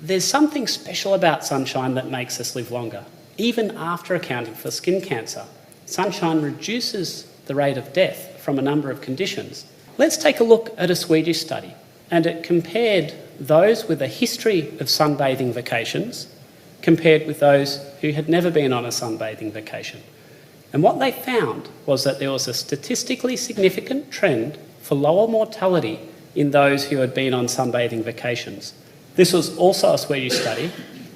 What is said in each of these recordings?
there's something special about sunshine that makes us live longer, even after accounting for skin cancer. Sunshine reduces the rate of death from a number of conditions. Let's take a look at a Swedish study, and it compared those with a history of sunbathing vacations compared with those who had never been on a sunbathing vacation. And what they found was that there was a statistically significant trend for lower mortality in those who had been on sunbathing vacations. This was also a Swedish study,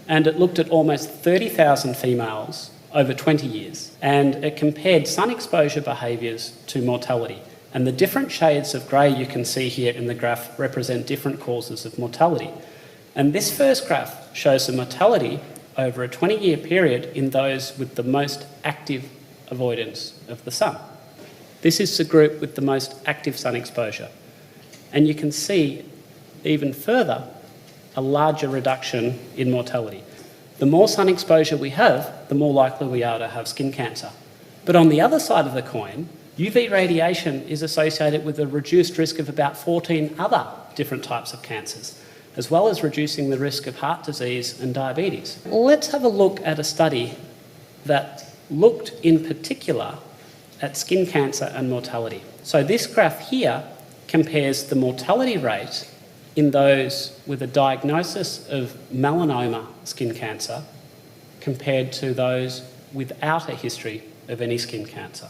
and it looked at almost 30,000 females over 20 years, and it compared sun exposure behaviours to mortality. And the different shades of grey you can see here in the graph represent different causes of mortality. And this first graph shows the mortality over a 20-year period in those with the most active avoidance of the sun. This is the group with the most active sun exposure. And you can see even further a larger reduction in mortality. The more sun exposure we have, the more likely we are to have skin cancer. But on the other side of the coin, UV radiation is associated with a reduced risk of about 14 other different types of cancers, as well as reducing the risk of heart disease and diabetes. Let's have a look at a study that looked in particular at skin cancer and mortality. So this graph here compares the mortality rate in those with a diagnosis of melanoma skin cancer compared to those without a history of any skin cancer.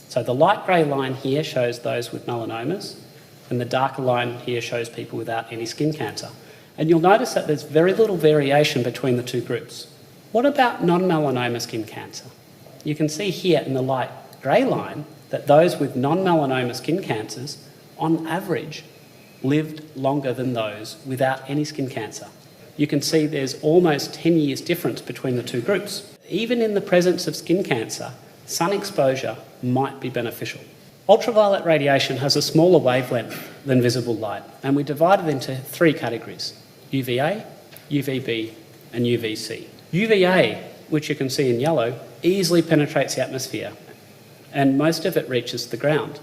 So the light grey line here shows those with melanomas, and the darker line here shows people without any skin cancer. And you'll notice that there's very little variation between the two groups. What about non-melanoma skin cancer? You can see here in the light grey line that those with non-melanoma skin cancers, on average, lived longer than those without any skin cancer. You can see there's almost 10 years difference between the two groups. Even in the presence of skin cancer, sun exposure might be beneficial. Ultraviolet radiation has a smaller wavelength than visible light, and we divide it into three categories: UVA, UVB, and UVC. UVA, which you can see in yellow, easily penetrates the atmosphere, and most of it reaches the ground.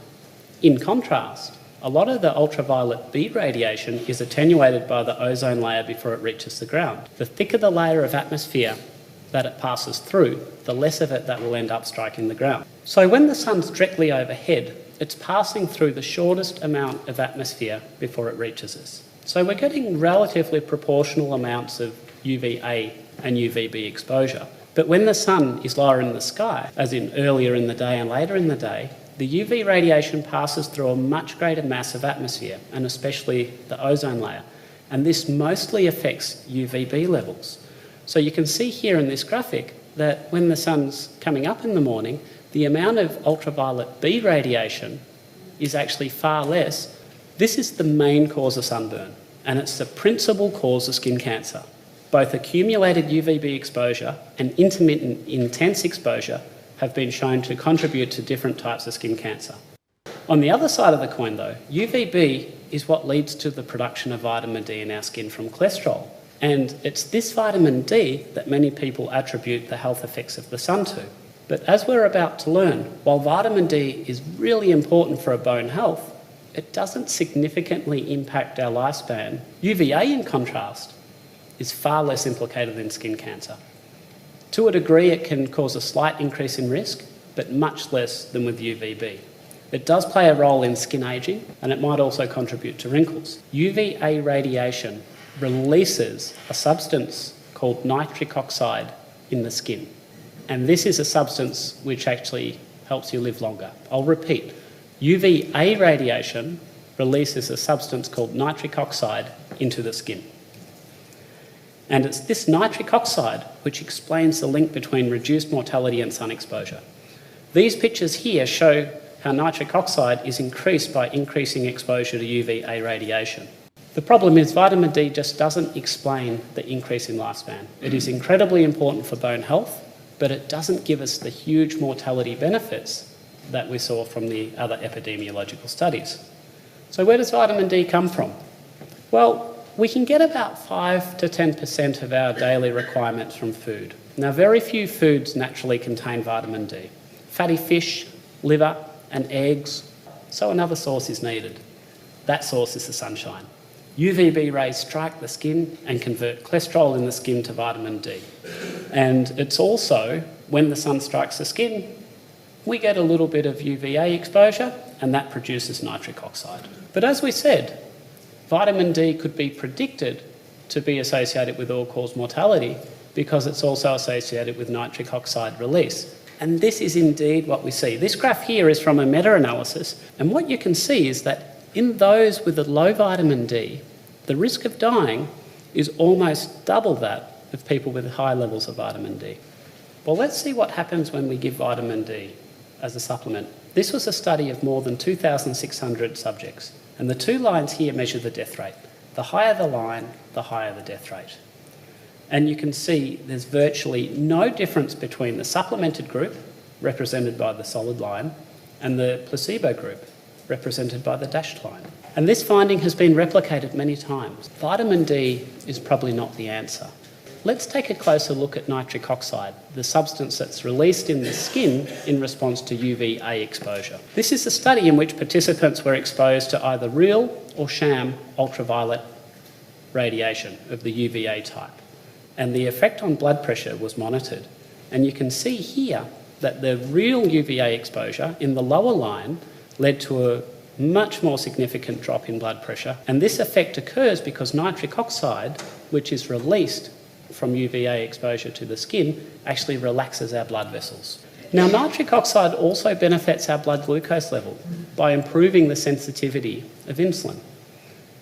In contrast, a lot of the ultraviolet B radiation is attenuated by the ozone layer before it reaches the ground. The thicker the layer of atmosphere that it passes through, the less of it that will end up striking the ground. So when the sun's directly overhead, it's passing through the shortest amount of atmosphere before it reaches us. So we're getting relatively proportional amounts of UVA and UVB exposure. But when the sun is lower in the sky, as in earlier in the day and later in the day, the UV radiation passes through a much greater mass of atmosphere, and especially the ozone layer. And this mostly affects UVB levels. So you can see here in this graphic that when the sun's coming up in the morning, the amount of ultraviolet B radiation is actually far less. This is the main cause of sunburn, and it's the principal cause of skin cancer. Both accumulated UVB exposure and intermittent intense exposure have been shown to contribute to different types of skin cancer. On the other side of the coin though, UVB is what leads to the production of vitamin D in our skin from cholesterol. And it's this vitamin D that many people attribute the health effects of the sun to. But as we're about to learn, while vitamin D is really important for our bone health, it doesn't significantly impact our lifespan. UVA, in contrast, is far less implicated in skin cancer. To a degree, it can cause a slight increase in risk, but much less than with UVB. It does play a role in skin ageing, and it might also contribute to wrinkles. UVA radiation releases a substance called nitric oxide in the skin. And this is a substance which actually helps you live longer. I'll repeat. UVA radiation releases a substance called nitric oxide into the skin. And it's this nitric oxide which explains the link between reduced mortality and sun exposure. These pictures here show how nitric oxide is increased by increasing exposure to UVA radiation. The problem is vitamin D just doesn't explain the increase in lifespan. It is incredibly important for bone health, but it doesn't give us the huge mortality benefits that we saw from the other epidemiological studies. So where does vitamin D come from? Well, we can get about 5 to 10% of our daily requirements from food. Now, very few foods naturally contain vitamin D. Fatty fish, liver, and eggs, so another source is needed. That source is the sunshine. UVB rays strike the skin and convert cholesterol in the skin to vitamin D. And it's also, when the sun strikes the skin, we get a little bit of UVA exposure, and that produces nitric oxide. But as we said, vitamin D could be predicted to be associated with all-cause mortality because it's also associated with nitric oxide release. And this is indeed what we see. This graph here is from a meta-analysis, and what you can see is that in those with a low vitamin D, the risk of dying is almost double that of people with high levels of vitamin D. Well, let's see what happens when we give vitamin D as a supplement. This was a study of more than 2,600 subjects, and the two lines here measure the death rate. The higher the line, the higher the death rate. And you can see there's virtually no difference between the supplemented group, represented by the solid line, and the placebo group, represented by the dashed line. And this finding has been replicated many times. Vitamin D is probably not the answer. Let's take a closer look at nitric oxide, the substance that's released in the skin in response to UVA exposure. This is a study in which participants were exposed to either real or sham ultraviolet radiation of the UVA type, and the effect on blood pressure was monitored. And you can see here that the real UVA exposure in the lower line led to a much more significant drop in blood pressure, and this effect occurs because nitric oxide, which is released from UVA exposure to the skin, actually relaxes our blood vessels. Now, nitric oxide also benefits our blood glucose level by improving the sensitivity of insulin.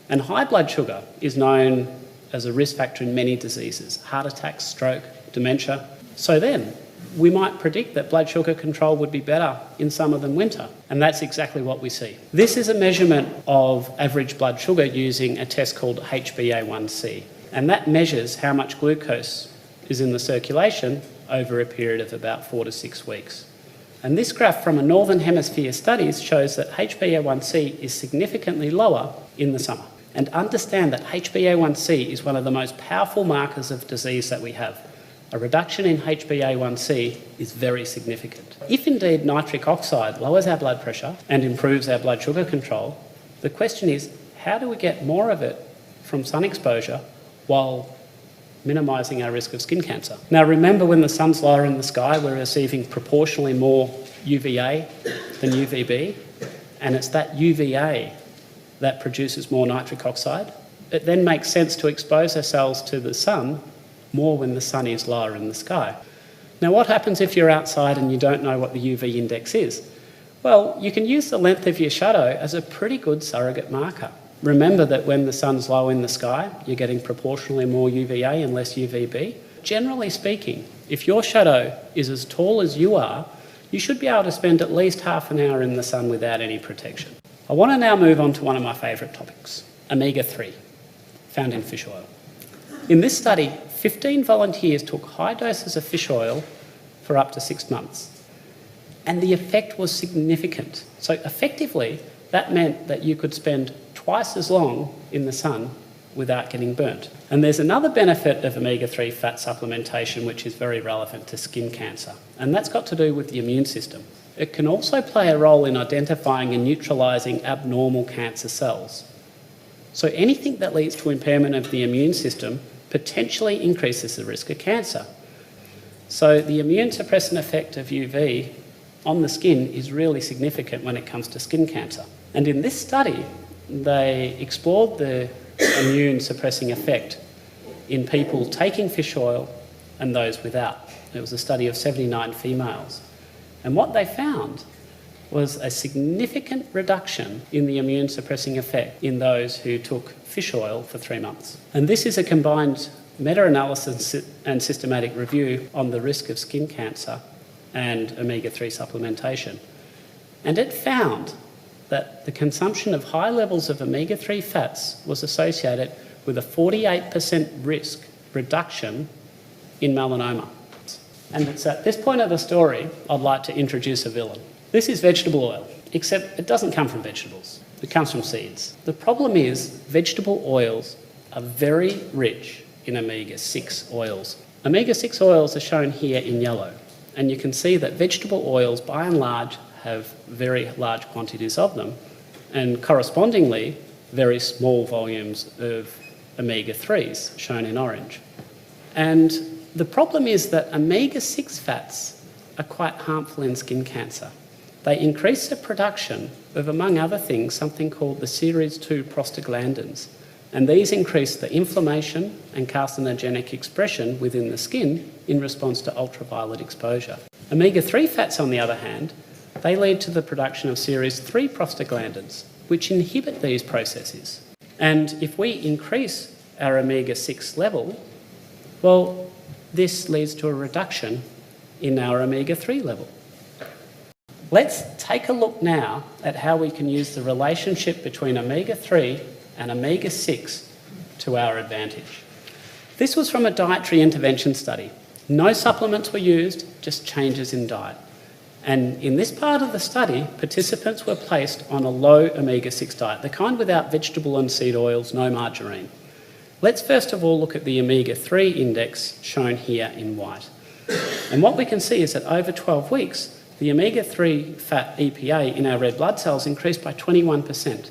And high blood sugar is known as a risk factor in many diseases, heart attacks, stroke, dementia. So then, we might predict that blood sugar control would be better in summer than winter, and that's exactly what we see. This is a measurement of average blood sugar using a test called HbA1c, and that measures how much glucose is in the circulation over a period of about 4 to 6 weeks. And this graph from a Northern Hemisphere studies shows that HbA1c is significantly lower in the summer. And understand that HbA1c is one of the most powerful markers of disease that we have. A reduction in HbA1c is very significant. If indeed nitric oxide lowers our blood pressure and improves our blood sugar control, the question is, how do we get more of it from sun exposure while minimising our risk of skin cancer? Now, remember, when the sun's lower in the sky, we're receiving proportionally more UVA than UVB, and it's that UVA that produces more nitric oxide. It then makes sense to expose ourselves to the sun more when the sun is lower in the sky. Now, what happens if you're outside and you don't know what the UV index is? Well, you can use the length of your shadow as a pretty good surrogate marker. Remember that when the sun's low in the sky, you're getting proportionally more UVA and less UVB. Generally speaking, if your shadow is as tall as you are, you should be able to spend at least half an hour in the sun without any protection. I want to now move on to one of my favourite topics, omega-3, found in fish oil. In this study, 15 volunteers took high doses of fish oil for up to 6 months, and the effect was significant. So effectively, that meant that you could spend twice as long in the sun without getting burnt. And there's another benefit of omega-3 fat supplementation which is very relevant to skin cancer, and that's got to do with the immune system. It can also play a role in identifying and neutralising abnormal cancer cells. So anything that leads to impairment of the immune system potentially increases the risk of cancer. So the immune suppressant effect of UV on the skin is really significant when it comes to skin cancer. And in this study, they explored the immune suppressing effect in people taking fish oil and those without. It was a study of 79 females. And what they found was a significant reduction in the immune suppressing effect in those who took fish oil for 3 months. And this is a combined meta-analysis and systematic review on the risk of skin cancer and omega-3 supplementation. And it found that the consumption of high levels of omega-3 fats was associated with a 48% risk reduction in melanoma. And it's at this point of the story I'd like to introduce a villain. This is vegetable oil, except it doesn't come from vegetables. It comes from seeds. The problem is vegetable oils are very rich in omega-6 oils. Omega-6 oils are shown here in yellow, and you can see that vegetable oils, by and large, have very large quantities of them, and correspondingly, very small volumes of omega-3s, shown in orange. And the problem is that omega-6 fats are quite harmful in skin cancer. They increase the production of, among other things, something called the series 2 prostaglandins. And these increase the inflammation and carcinogenic expression within the skin in response to ultraviolet exposure. Omega-3 fats, on the other hand, they lead to the production of series 3 prostaglandins, which inhibit these processes. And if we increase our omega-6 level, well, this leads to a reduction in our omega-3 level. Let's take a look now at how we can use the relationship between omega-3 and omega-6 to our advantage. This was from a dietary intervention study. No supplements were used, just changes in diet. And in this part of the study, participants were placed on a low omega-6 diet, the kind without vegetable and seed oils, no margarine. Let's first of all look at the omega-3 index shown here in white. And what we can see is that over 12 weeks, the omega-3 fat EPA in our red blood cells increased by 21%.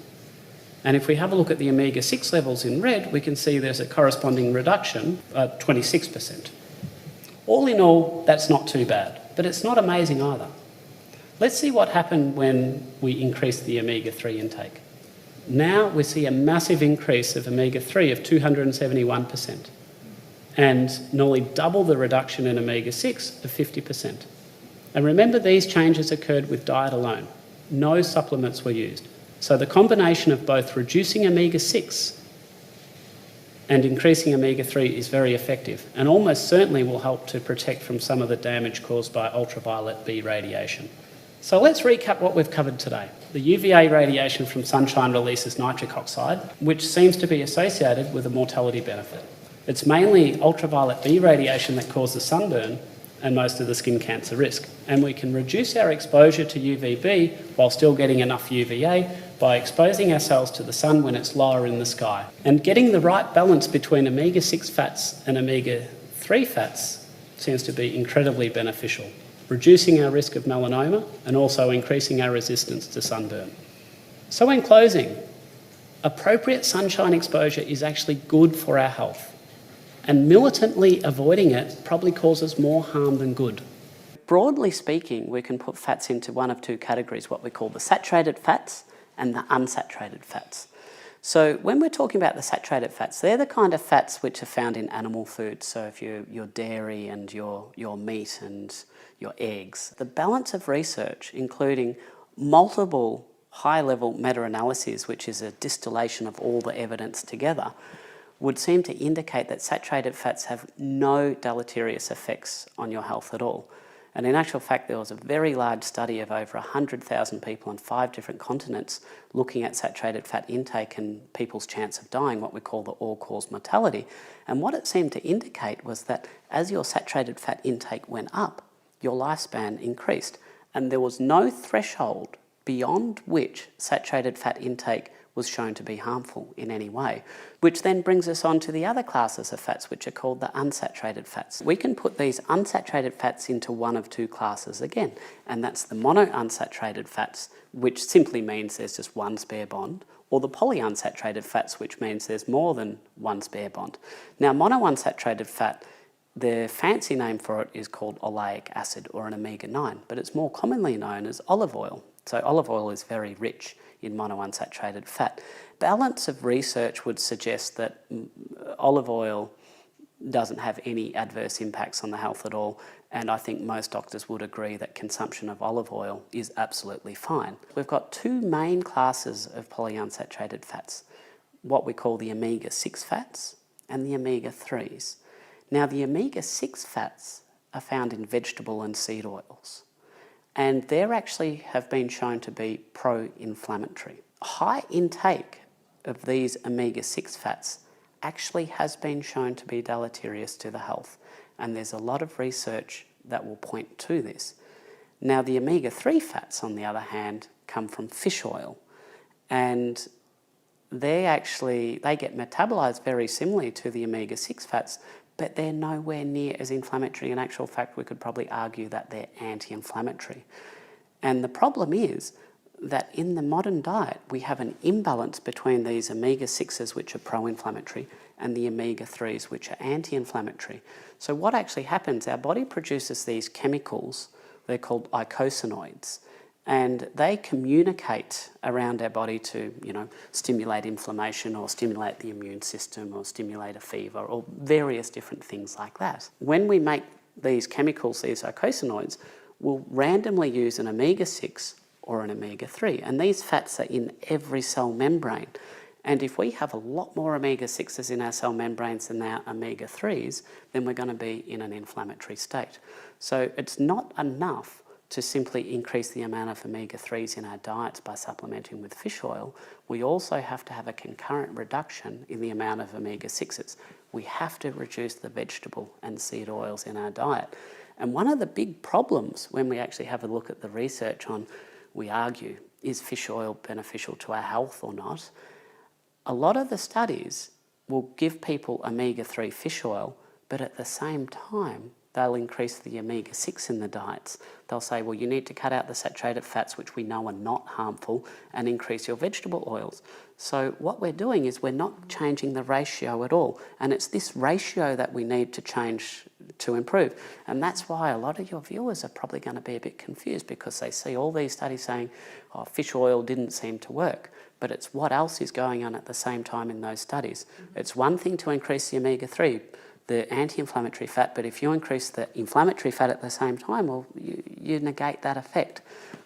And if we have a look at the omega-6 levels in red, we can see there's a corresponding reduction of 26%. All in all, that's not too bad, but it's not amazing either. Let's see what happened when we increased the omega-3 intake. Now we see a massive increase of omega-3 of 271%, and nearly double the reduction in omega-6 of 50%. And remember, these changes occurred with diet alone. No supplements were used. So the combination of both reducing omega-6 and increasing omega-3 is very effective, and almost certainly will help to protect from some of the damage caused by ultraviolet B radiation. So let's recap what we've covered today. The UVA radiation from sunshine releases nitric oxide, which seems to be associated with a mortality benefit. It's mainly ultraviolet B radiation that causes sunburn and most of the skin cancer risk. And we can reduce our exposure to UVB while still getting enough UVA by exposing ourselves to the sun when it's lower in the sky. And getting the right balance between omega-6 fats and omega-3 fats seems to be incredibly beneficial, reducing our risk of melanoma and also increasing our resistance to sunburn. So in closing, appropriate sunshine exposure is actually good for our health, and militantly avoiding it probably causes more harm than good. Broadly speaking, we can put fats into one of two categories, what we call the saturated fats and the unsaturated fats. So when we're talking about the saturated fats, they're the kind of fats which are found in animal foods. So if your dairy and your meat and your eggs. The balance of research, including multiple high-level meta-analyses, which is a distillation of all the evidence together, would seem to indicate that saturated fats have no deleterious effects on your health at all. And in actual fact, there was a very large study of over 100,000 people on 5 different continents looking at saturated fat intake and people's chance of dying, what we call the all-cause mortality. And what it seemed to indicate was that as your saturated fat intake went up, your lifespan increased. And there was no threshold beyond which saturated fat intake was shown to be harmful in any way, which then brings us on to the other classes of fats, which are called the unsaturated fats. We can put these unsaturated fats into one of two classes again, and that's the monounsaturated fats, which simply means there's just one spare bond, or the polyunsaturated fats, which means there's more than one spare bond. Now, monounsaturated fat, the fancy name for it is called oleic acid or an omega-9, but it's more commonly known as olive oil. So olive oil is very rich in monounsaturated fat. Balance of research would suggest that olive oil doesn't have any adverse impacts on the health at all, and I think most doctors would agree that consumption of olive oil is absolutely fine. We've got two main classes of polyunsaturated fats, what we call the omega-6 fats and the omega-3s. Now, the omega-6 fats are found in vegetable and seed oils, and they actually have been shown to be pro-inflammatory. High intake of these omega-6 fats actually has been shown to be deleterious to the health, and there's a lot of research that will point to this. Now, the omega-3 fats, on the other hand, come from fish oil, and they get metabolized very similarly to the omega-6 fats, but they're nowhere near as inflammatory. In actual fact, we could probably argue that they're anti-inflammatory. And the problem is that in the modern diet we have an imbalance between these omega-6s, which are pro-inflammatory, and the omega-3s, which are anti-inflammatory. So what actually happens, our body produces these chemicals, they're called eicosanoids, and they communicate around our body to, stimulate inflammation or stimulate the immune system or stimulate a fever or various different things like that. When we make these chemicals, these eicosanoids, we'll randomly use an omega-6 or an omega-3, and these fats are in every cell membrane. And if we have a lot more omega-6s in our cell membranes than our omega-3s, then we're going to be in an inflammatory state. So it's not enough to simply increase the amount of omega-3s in our diets by supplementing with fish oil. We also have to have a concurrent reduction in the amount of omega-6s. We have to reduce the vegetable and seed oils in our diet. And one of the big problems when we actually have a look at the research on, we argue, is fish oil beneficial to our health or not? A lot of the studies will give people omega-3 fish oil, but at the same time, they'll increase the omega-6 in the diets. They'll say, well, you need to cut out the saturated fats, which we know are not harmful, and increase your vegetable oils. So what we're doing is we're not changing the ratio at all. And it's this ratio that we need to change to improve. And that's why a lot of your viewers are probably going to be a bit confused, because they see all these studies saying, oh, fish oil didn't seem to work. But it's what else is going on at the same time in those studies. It's one thing to increase the omega-3, the anti-inflammatory fat, but if you increase the inflammatory fat at the same time, well, you negate that effect.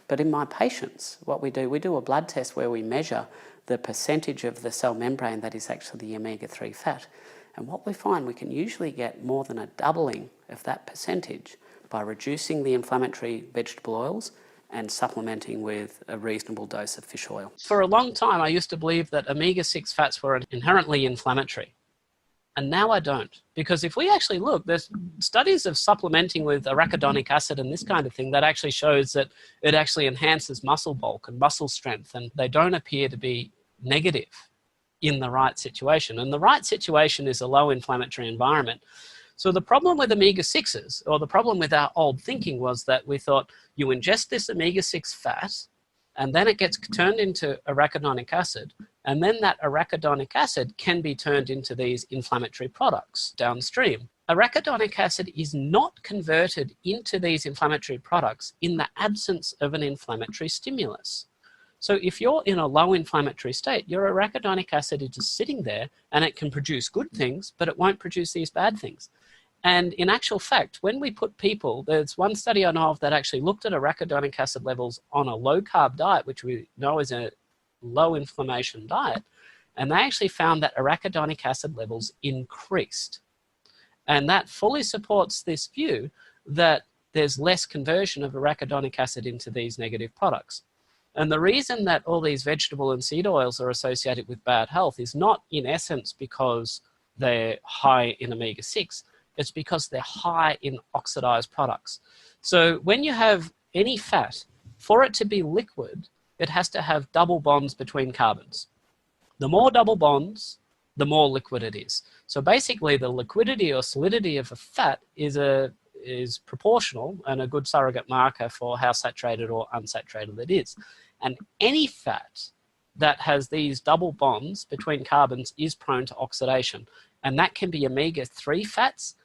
But in my patients, what we do a blood test where we measure the percentage of the cell membrane that is actually the omega-3 fat. And what we find, we can usually get more than a doubling of that percentage by reducing the inflammatory vegetable oils and supplementing with a reasonable dose of fish oil. For a long time, I used to believe that omega-6 fats were inherently inflammatory. And now I don't. Because if we actually look, there's studies of supplementing with arachidonic acid and this kind of thing that actually shows that it actually enhances muscle bulk and muscle strength, and they don't appear to be negative in the right situation. And the right situation is a low inflammatory environment. So the problem with omega-6s, or the problem with our old thinking, was that we thought you ingest this omega-6 fat, and then it gets turned into arachidonic acid, and then that arachidonic acid can be turned into these inflammatory products downstream. Arachidonic acid is not converted into these inflammatory products in the absence of an inflammatory stimulus. So if you're in a low inflammatory state, your arachidonic acid is just sitting there, and it can produce good things, but it won't produce these bad things. And in actual fact, when we put people, there's one study I know of that actually looked at arachidonic acid levels on a low-carb diet, which we know is a low-inflammation diet, and they actually found that arachidonic acid levels increased. And that fully supports this view that there's less conversion of arachidonic acid into these negative products. And the reason that all these vegetable and seed oils are associated with bad health is not, in essence, because they're high in omega-6, it's because they're high in oxidized products. So when you have any fat, for it to be liquid, it has to have double bonds between carbons. The more double bonds, the more liquid it is. So basically, the liquidity or solidity of a fat is proportional and a good surrogate marker for how saturated or unsaturated it is. And any fat that has these double bonds between carbons is prone to oxidation. And that can be omega-3 fats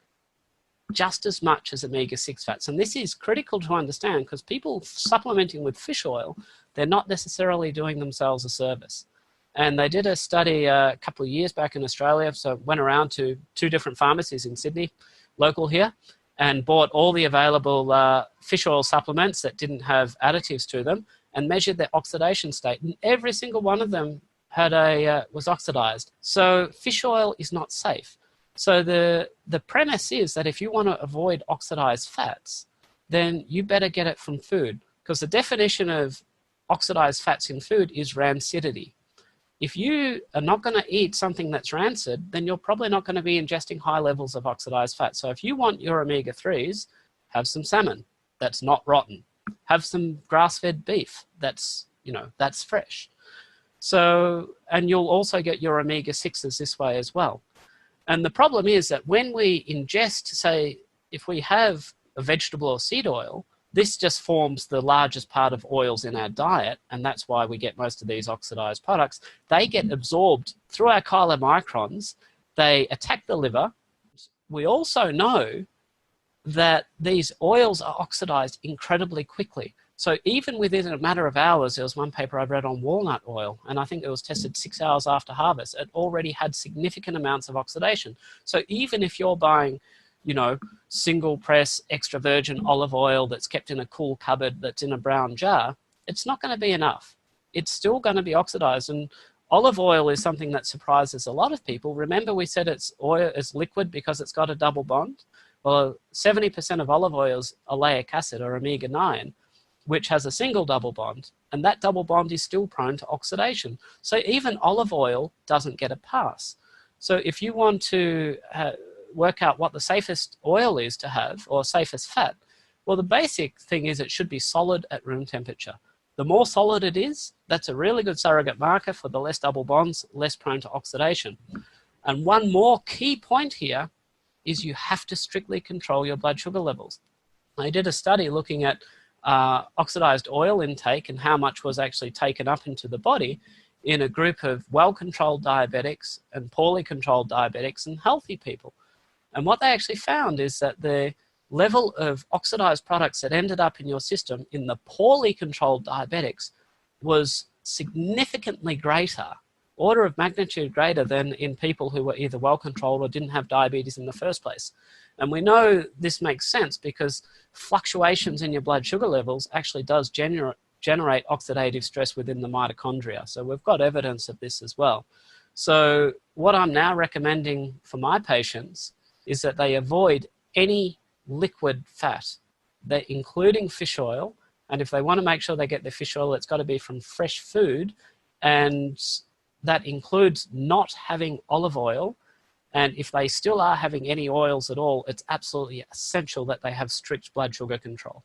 just as much as omega-6 fats. And this is critical to understand, because people supplementing with fish oil, they're not necessarily doing themselves a service. And they did a study a couple of years back in Australia, so went around to 2 different pharmacies in Sydney, local here, and bought all the available fish oil supplements that didn't have additives to them, and measured their oxidation state. And every single one of them had was oxidized. So fish oil is not safe. So the premise is that if you want to avoid oxidized fats, then you better get it from food, because the definition of oxidized fats in food is rancidity. If you are not going to eat something that's rancid, then you're probably not going to be ingesting high levels of oxidized fat. So if you want your omega-3s, have some salmon that's not rotten. Have some grass-fed beef that's fresh. So, and you'll also get your omega-6s this way as well. And the problem is that when we ingest, say, if we have a vegetable or seed oil, this just forms the largest part of oils in our diet, and that's why we get most of these oxidized products. They get absorbed through our chylomicrons. They attack the liver. We also know that these oils are oxidized incredibly quickly. So even within a matter of hours, there was one paper I read on walnut oil, and I think it was tested 6 hours after harvest. It already had significant amounts of oxidation. So even if you're buying, you know, single press extra virgin olive oil that's kept in a cool cupboard that's in a brown jar, it's not going to be enough. It's still going to be oxidized. And olive oil is something that surprises a lot of people. Remember, we said it's oil is liquid because it's got a double bond. Well, 70% of olive oil is oleic acid or omega-9, which has a single double bond, and that double bond is still prone to oxidation. So even olive oil doesn't get a pass. So if you want to work out what the safest oil is to have, or safest fat, well, the basic thing is it should be solid at room temperature. The more solid it is, that's a really good surrogate marker for the less double bonds, less prone to oxidation. And one more key point here is you have to strictly control your blood sugar levels. I did a study looking at oxidized oil intake and how much was actually taken up into the body in a group of well-controlled diabetics and poorly controlled diabetics and healthy people. And what they actually found is that the level of oxidized products that ended up in your system in the poorly controlled diabetics was significantly greater, order of magnitude greater than in people who were either well-controlled or didn't have diabetes in the first place. And we know this makes sense because fluctuations in your blood sugar levels actually does generate oxidative stress within the mitochondria. So we've got evidence of this as well. So what I'm now recommending for my patients is that they avoid any liquid fat, including fish oil. And if they want to make sure they get their fish oil, it's got to be from fresh food. And that includes not having olive oil. And if they still are having any oils at all, it's absolutely essential that they have strict blood sugar control.